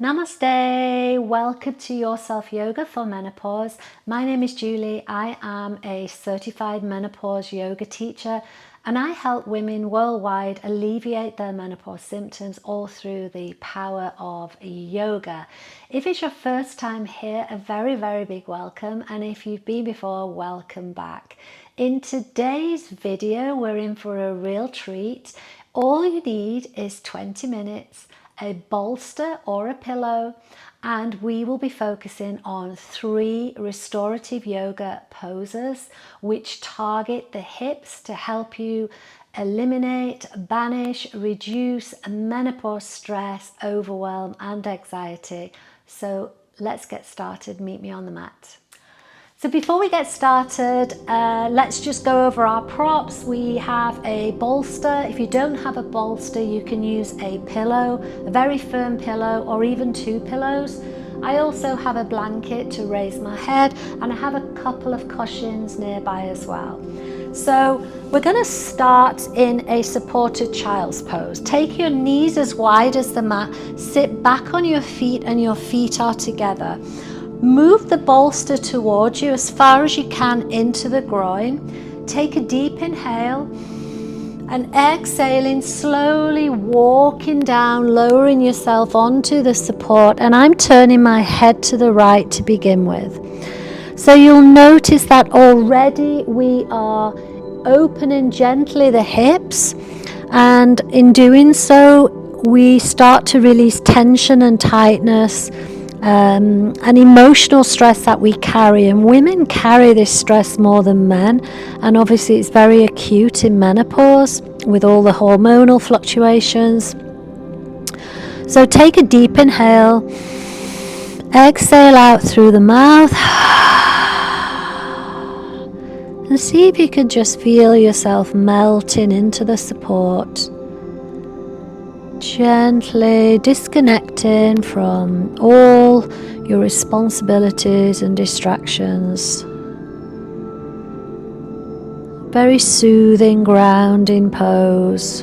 Namaste, welcome to Your Self Yoga for Menopause. My name is Julie. I am a certified menopause yoga teacher and I help women worldwide alleviate their menopause symptoms all through the power of yoga. If it's your first time here, a very, very big welcome, and if you've been before, welcome back. In today's video, we're in for a real treat. All you need is 20 minutes, a bolster or a pillow, and we will be focusing on 3 restorative yoga poses which target the hips to help you eliminate, banish, reduce menopause stress, overwhelm and anxiety. So let's get started. Meet me on the mat. So before we get started, let's just go over our props. We have a bolster. If you don't have a bolster, you can use a pillow, a very firm pillow, or even 2 pillows. I also have a blanket to raise my head, and I have a couple of cushions nearby as well. So we're going to start in a supported child's pose. Take your knees as wide as the mat, sit back on your feet and your feet are together. Move the bolster towards you as far as you can into the groin. Take a deep inhale and exhaling, slowly walking down, lowering yourself onto the support, and I'm turning my head to the right to begin with. So you'll notice that already we are opening gently the hips, and in doing so we start to release tension and tightness and emotional stress that we carry, and women carry this stress more than men, and obviously it's very acute in menopause with all the hormonal fluctuations. So take a deep inhale, exhale out through the mouth, and see if you can just feel yourself melting into the support, gently disconnecting from all your responsibilities and distractions. Very soothing, grounding pose.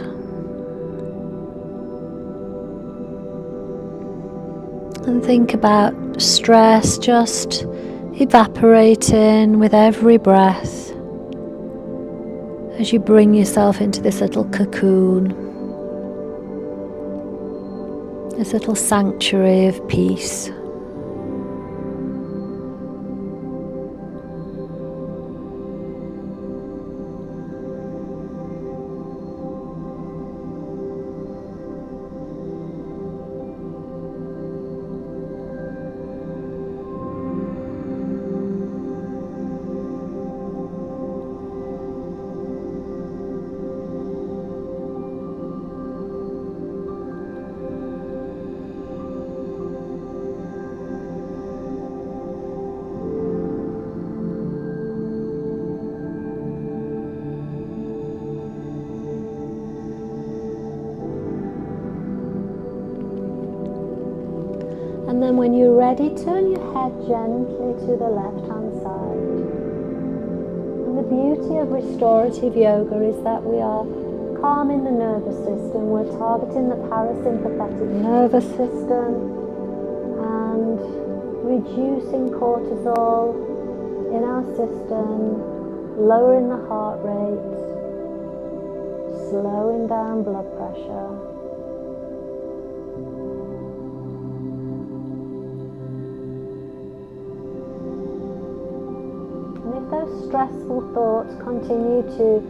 And think about stress just evaporating with every breath as you bring yourself into this little cocoon, this little sanctuary of peace. And then when you're ready, turn your head gently to the left-hand side. And the beauty of restorative yoga is that we are calming the nervous system. We're targeting the parasympathetic nervous system and reducing cortisol in our system, lowering the heart rate, slowing down blood pressure. If those stressful thoughts continue to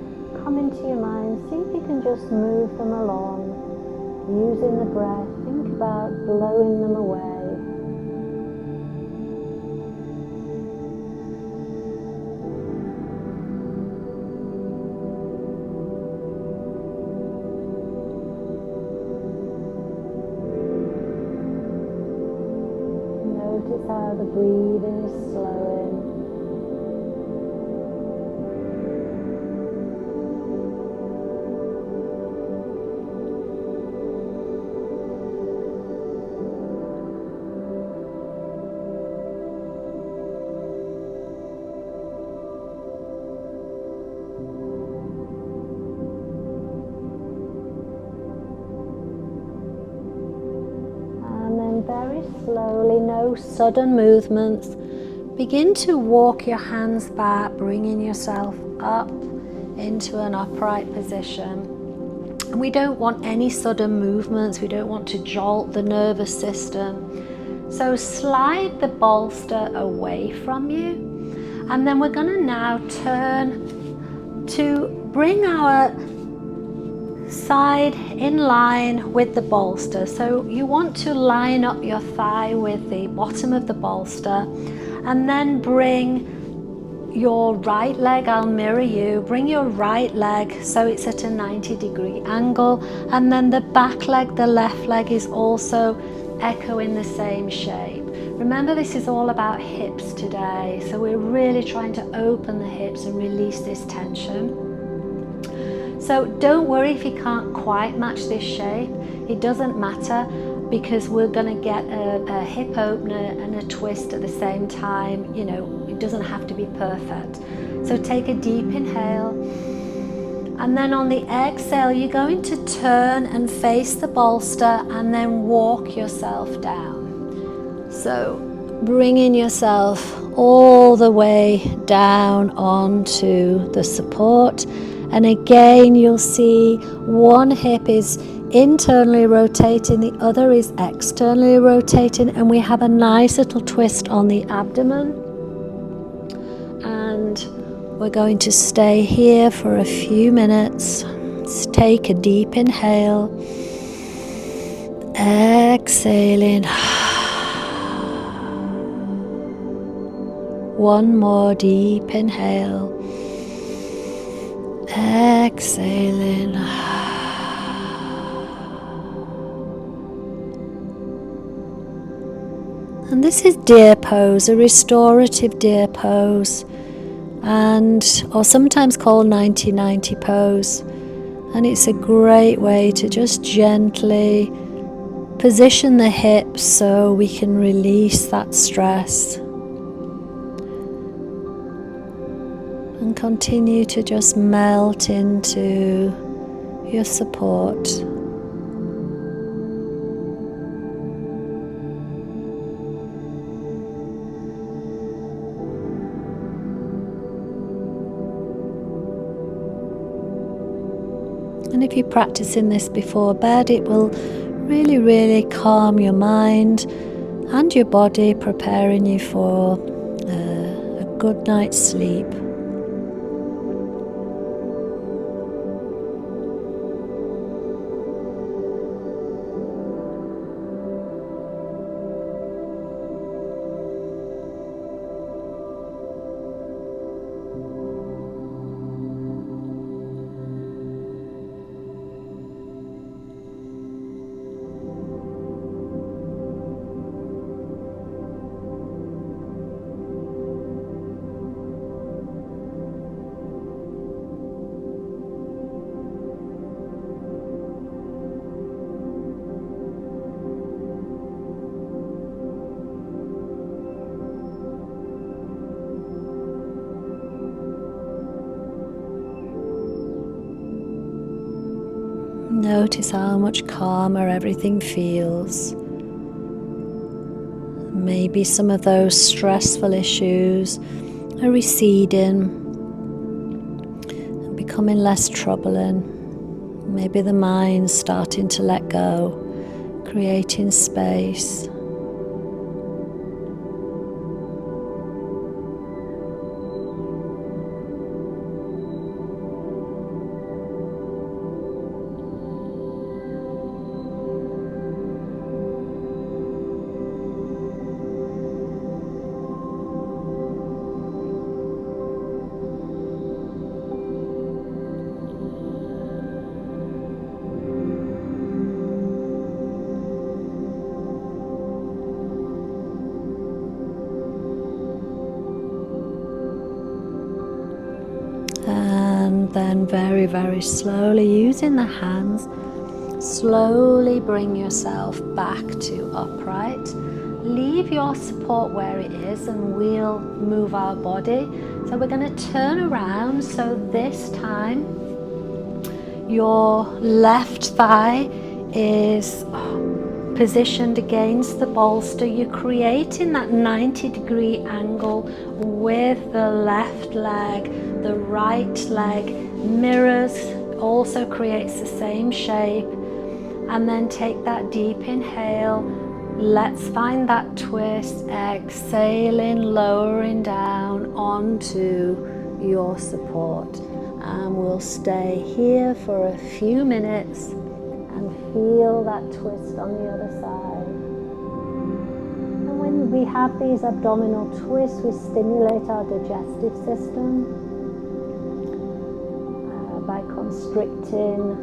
come into your mind, see if you can just move them along, using the breath. Think about blowing them away. Notice how the breathing is slowing. Very slowly, no sudden movements. Begin to walk your hands back, bringing yourself up into an upright position. And we don't want any sudden movements. We don't want to jolt the nervous system. So slide the bolster away from you. And then we're going to now turn to bring our side in line with the bolster. So you want to line up your thigh with the bottom of the bolster, and then bring your right leg, I'll mirror you, bring your right leg so it's at a 90-degree angle, and then the back leg, the left leg, is also echoing the same shape. Remember, this is all about hips today, so we're really trying to open the hips and release this tension. So don't worry if you can't quite match this shape. It doesn't matter, because we're going to get a hip opener and a twist at the same time. You know, it doesn't have to be perfect. So take a deep inhale, and then on the exhale you're going to turn and face the bolster and then walk yourself down. So bringing yourself all the way down onto the support. And again, you'll see one hip is internally rotating, the other is externally rotating, and we have a nice little twist on the abdomen. And we're going to stay here for a few minutes. Let's take a deep inhale, exhaling. One more deep inhale. Exhaling. And this is deer pose, a restorative deer pose, or sometimes called 90-90 pose. And it's a great way to just gently position the hips so we can release that stress. And continue to just melt into your support. And if you're practicing this before bed, it will really calm your mind and your body, preparing you for a good night's sleep. Notice how much calmer everything feels. Maybe some of those stressful issues are receding and becoming less troubling. Maybe the mind's starting to let go, creating space. And then very slowly, using the hands, slowly bring yourself back to upright. Leave your support where it is and we'll move our body. So we're going to turn around, so this time your left thigh is positioned against the bolster. You're creating that 90-degree angle with the left leg. The right leg mirrors, also creates the same shape. And then take that deep inhale. Let's find that twist. Exhaling, lowering down onto your support. And we'll stay here for a few minutes and feel that twist on the other side. And when we have these abdominal twists, we stimulate our digestive system by constricting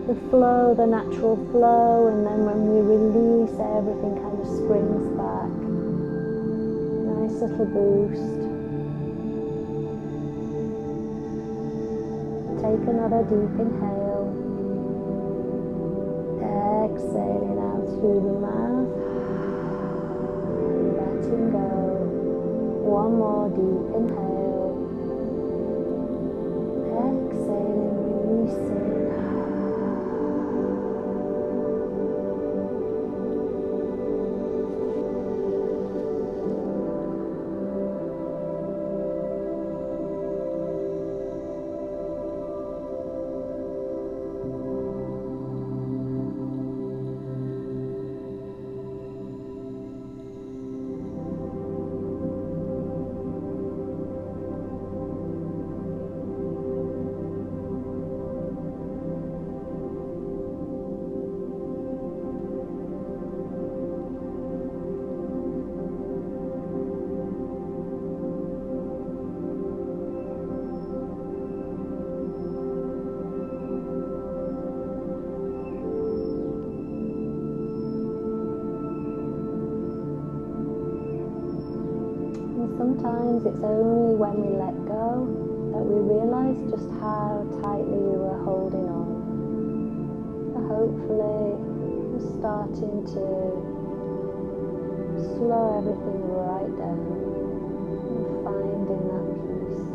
the flow, the natural flow, and then when we release, everything kind of springs back. Nice little boost. Take another deep inhale. Exhaling out through the mouth. Letting go. One more deep inhale. Exhaling, releasing. Sometimes it's only when we let go that we realise just how tightly we were holding on. So hopefully we're starting to slow everything right down and finding that peace.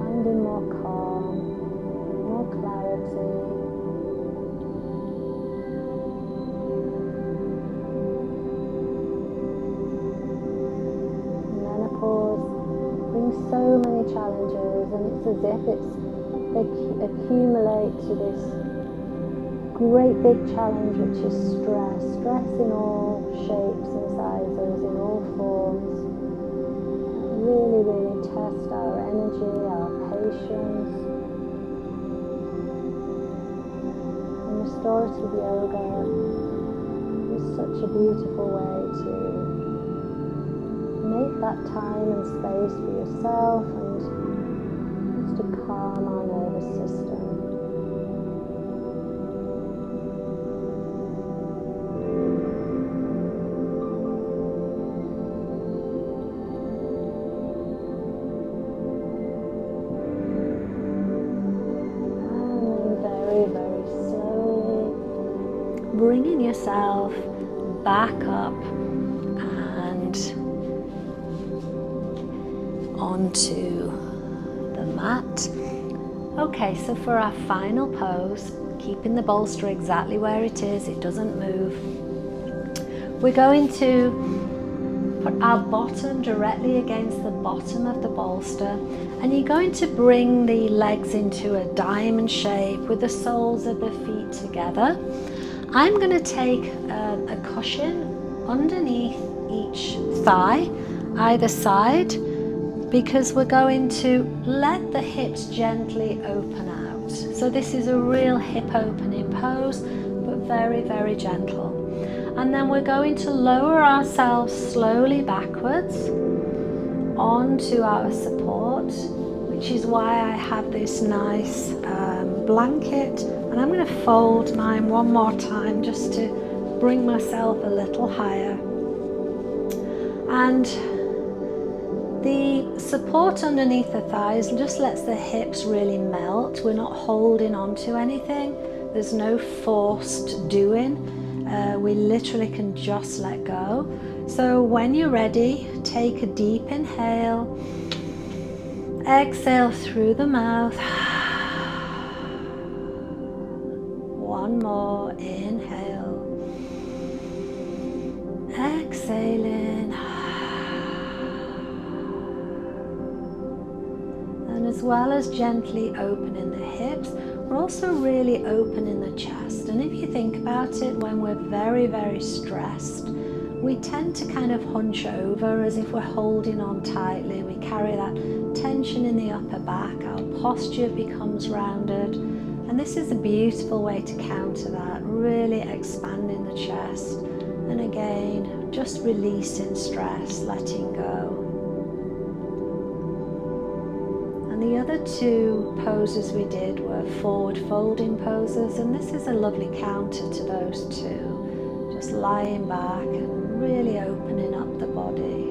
Finding more calm, more clarity. So many challenges, and it's as if they accumulate to this great big challenge, which is stress in all shapes and sizes, in all forms. Really test our energy, our patience. And restorative yoga is such a beautiful way to make that time and space for yourself and just to calm our nervous system. And then very slowly bringing yourself back up and onto the mat. Okay, so for our final pose, keeping the bolster exactly where it is, it doesn't move. We're going to put our bottom directly against the bottom of the bolster, and you're going to bring the legs into a diamond shape with the soles of the feet together. I'm going to take a cushion underneath each thigh, either side, because we're going to let the hips gently open out. So this is a real hip opening pose, but very gentle. And then we're going to lower ourselves slowly backwards onto our support, which is why I have this nice blanket. And I'm going to fold mine one more time just to bring myself a little higher. And the support underneath the thighs just lets the hips really melt. We're not holding on to anything. There's no forced doing. We literally can just let go. So when you're ready, take a deep inhale. Exhale through the mouth. one more. Inhale. Exhaling. And as well as gently opening the hips, we're also really opening the chest. And if you think about it, when we're very, very stressed, we tend to kind of hunch over as if we're holding on tightly. We carry that tension in the upper back. Our posture becomes rounded. And this is a beautiful way to counter that, really expanding the chest. And again, just releasing stress, letting go. And the other two poses we did were forward folding poses, and this is a lovely counter to those two. Just lying back and really opening up the body.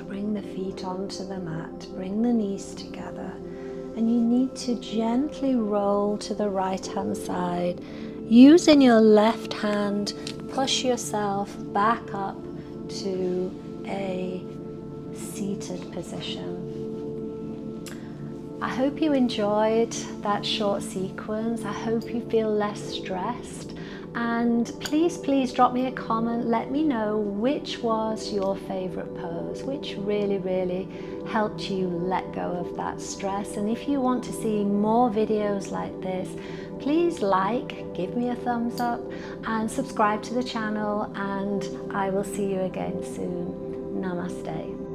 Bring the feet onto the mat, bring the knees together, and you need to gently roll to the right hand side. Using your left hand, push yourself back up to a seated position. I hope you enjoyed that short sequence. I hope you feel less stressed. And please drop me a comment. Let me know which was your favorite pose, which really helped you let go of that stress. And if you want to see more videos like this, please give me a thumbs up and subscribe to the channel, and I will see you again soon. Namaste.